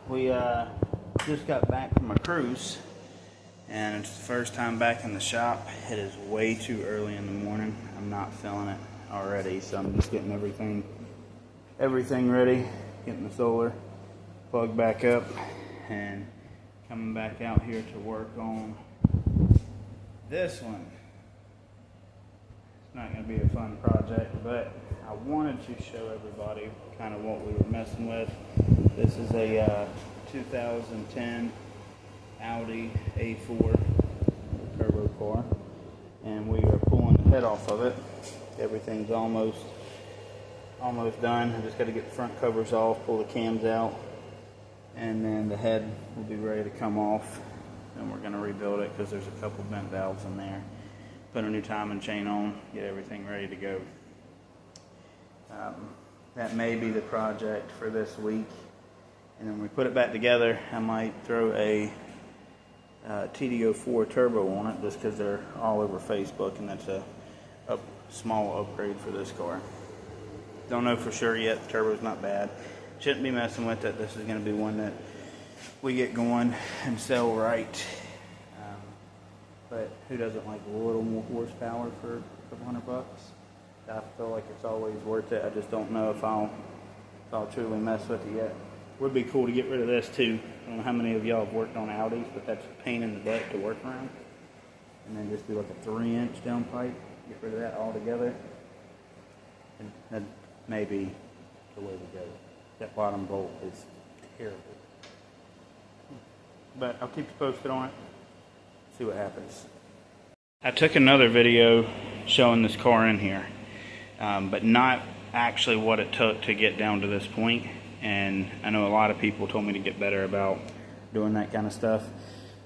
We just got back from a cruise, and it's the first time back in the shop. It is way too early in the morning. I'm not feeling it already, so I'm just getting everything ready, getting the solar plugged back up, and coming back out here to work on this one. It's not going to be a fun project, but I wanted to show everybody kind of what we were messing with. This is a 2010 Audi A4 turbo car, and we are pulling the head off of it. Everything's almost done. I just got to get the front covers off, pull the cams out, and then the head will be ready to come off. And we're going to rebuild it because there's a couple bent valves in there. Put a new timing chain on, get everything ready to go. That may be the project for this week. And then when we put it back together, I might throw a TD04 turbo on it just because they're all over Facebook, and that's a small upgrade for this car. Don't know for sure yet. The turbo's not bad. Shouldn't be messing with it. This is going to be one that we get going and sell right. But who doesn't like a little more horsepower for a couple $100? I feel like it's always worth it. I just don't know if I'll truly mess with it yet. Would be cool to get rid of this too. I don't know how many of y'all have worked on Audis, but that's a pain in the butt to work around. And then just do like a 3-inch downpipe. Get rid of that altogether. And that may be the way to go. That bottom bolt is terrible. But I'll keep you posted on it. See what happens. I took another video showing this car in here, but not actually what it took to get down to this point. And I know a lot of people told me to get better about doing that kind of stuff.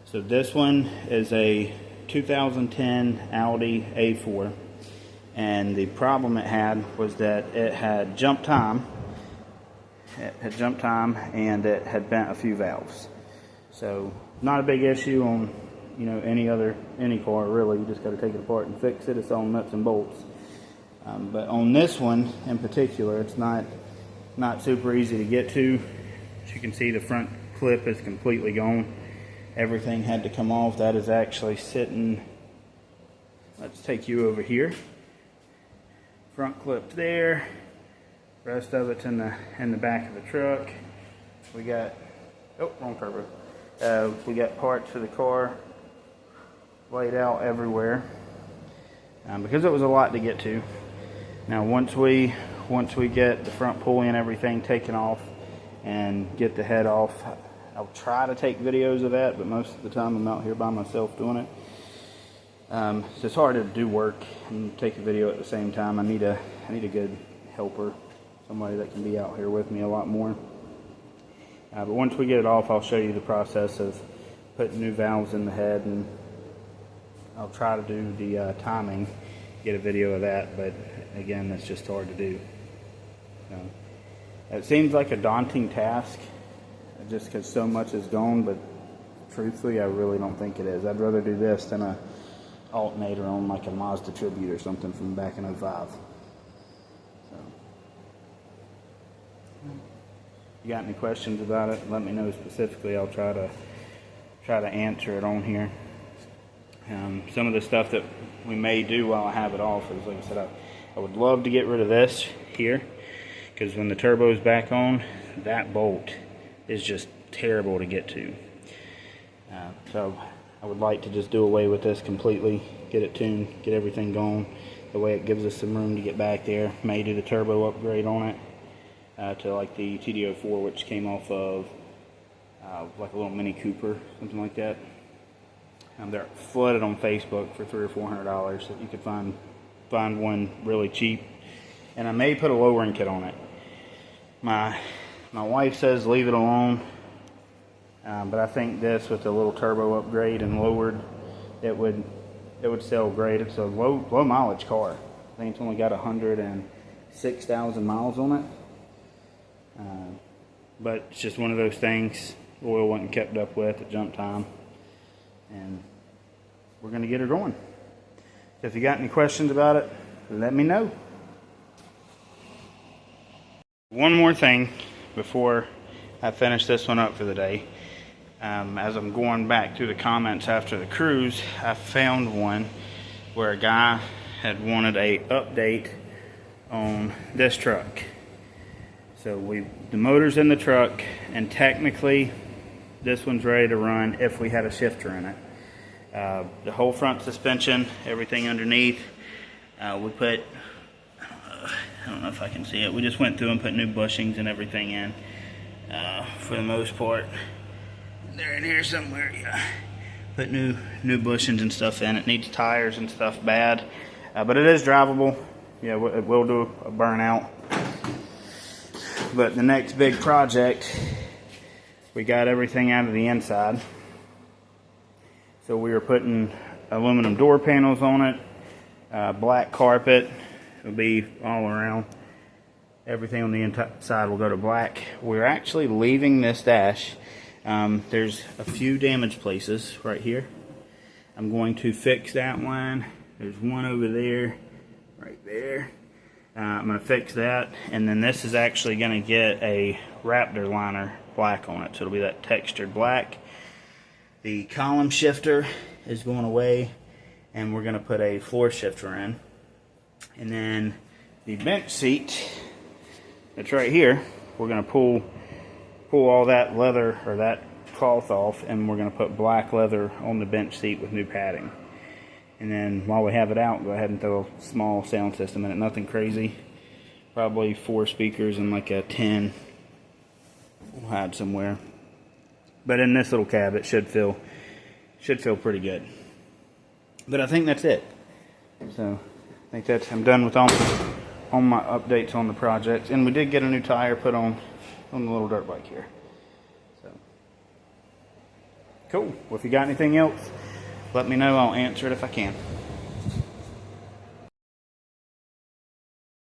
So this one is a 2010 Audi A4, and the problem it had was that it had jump time. It had jump time, and it had bent a few valves. So not a big issue on any car really. You just got to take it apart and fix it. It's all nuts and bolts. But on this one in particular, it's not super easy to get to. As you can see, the front clip is completely gone. Everything had to come off. That is actually sitting. Let's take you over here. Front clip there. Rest of it's in the back of the truck. We got wrong turbo. We got parts of the car laid out everywhere because it was a lot to get to. Now once we get the front pulley and everything taken off and get the head off, I'll try to take videos of that, but most of the time I'm out here by myself doing it. So it's hard to do work and take a video at the same time. I need a good helper, somebody that can be out here with me a lot more. But once we get it off, I'll show you the process of putting new valves in the head, and I'll try to do the timing, get a video of that, but again, that's just hard to do. It seems like a daunting task just because so much is gone, but truthfully, I really don't think it is. I'd rather do this than a alternator on like a Mazda Tribute or something from back in '05. If you got any questions about it, let me know specifically. I'll try to answer it on here. Some of the stuff that we may do while I have it off is, like I said, I would love to get rid of this here, because when the turbo is back on, that bolt is just terrible to get to. So I would like to just do away with this completely, get it tuned, get everything going. The way it gives us some room to get back there. May do the turbo upgrade on it. To like the TD04, which came off of like a little Mini Cooper, something like that. They're flooded on Facebook for $300 or $400, so you could find one really cheap. And I may put a lowering kit on it. My wife says leave it alone, but I think this with a little turbo upgrade and lowered, it would sell great. It's a low mileage car. I think it's only got 106,000 miles on it. But it's just one of those things. Oil wasn't kept up with at jump time, and we're going to get her going. So if you got any questions about it, let me know. One more thing before I finished this one up for the day. As I'm going back through the comments after the cruise, I found one where a guy had wanted a update on this truck. So the motor's in the truck, and technically this one's ready to run if we had a shifter in it. The whole front suspension, everything underneath, we put, I don't know if I can see it, we just went through and put new bushings and everything in, for the most part. They're in here somewhere, yeah. Put new bushings and stuff in. It needs tires and stuff bad, but it is drivable. Yeah, it will do a burnout. But the next big project, we got everything out of the inside. So we were putting aluminum door panels on it, black carpet. It'll be all around. Everything on the inside will go to black. We're actually leaving this dash. There's a few damaged places right here. I'm going to fix that one. There's one over there, right there. I'm going to fix that, and then this is actually going to get a Raptor liner black on it, so it'll be that textured black. The column shifter is going away, and we're going to put a floor shifter in. And then the bench seat that's right here, we're going to pull all that leather or that cloth off, and we're going to put black leather on the bench seat with new padding. And then while we have it out, go ahead and throw a small sound system in it. Nothing crazy. Probably 4 speakers and like a 10 we'll hide somewhere. But in this little cab, it should feel pretty good. But I think that's it. So I think I'm done with all my updates on the project. And we did get a new tire put on the little dirt bike here. So cool. Well, if you got anything else, let me know. I'll answer it if I can.